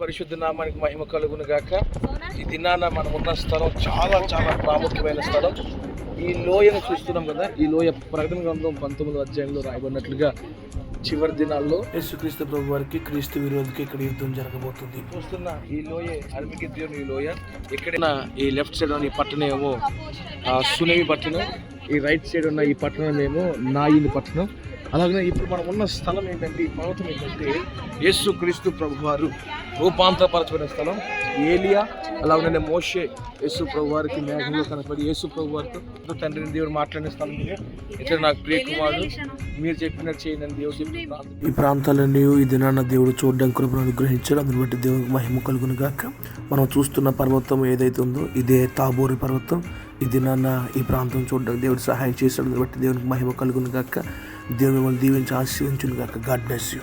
పరిశుద్ధ నామానికి మహిమ కలుగును గాక. ఈ దినాన మనం ఉన్న స్థలం చాలా చాలా ప్రాముఖ్యమైన స్థలం. ఈ లోయను చూస్తున్నాం కదా, ఈ లోయ ప్రకటన గ్రంథం 19వ అధ్యాయంలో రాయబడినట్లుగా చివరి దినాల్లో యేసుక్రీస్తు ప్రభు వారికి క్రీస్తు విరోధికి ఇక్కడ యుద్ధం జరగబోతుంది. చూస్తున్న ఈ లోయ అర్మిగిద్యోను, ఈ లోయ ఇక్కడ ఈ లెఫ్ట్ సైడ్ ఉన్న ఈ పట్టణం ఏమో సునేమి పట్టణం, ఈ రైట్ సైడ్ ఉన్న ఈ పట్టణం ఏమో నాయిని పట్టణం. అలాగే ఇప్పుడు మనం ఉన్న స్థలం ఏంటంటే, ఈ పర్వతం ఏంటంటే యేసుక్రీస్తు ప్రభు వారు రూపాంతరపరచబడిన స్థలం. ఏలియా అలాగనే మోషే యేసు ప్రభు వారికి మేఘంలో కనపడి యేసు ప్రభు వారితో తండ్రిని దేవుడు మాట్లాడిన స్థలం ఇది. ఇక్కడ నాకు ప్రియ కుమారుడు, మీరు చెప్పినట్టు చేయండి దేవుడు చెప్పిన ఈ ప్రాంతాలన్నీ ఈ దినాన్న దేవుడు చూడడానికి కృపను అనుగ్రహించాడు. అందుని బట్టి దేవునికి మహిమ కలుగును గాక. మనం చూస్తున్న పర్వతం ఏదైతే ఉందో ఇదే తాబోరు పర్వతం. ఈ దినాన్న ఈ ప్రాంతం చూడడానికి దేవుడు సహాయం చేశాడు. అందుని బట్టి దేవునికి మహిమ కలుగును గాక. దేవుడు మిమ్మల్ని దీవించి ఆశీర్వదించును గాక. God bless you.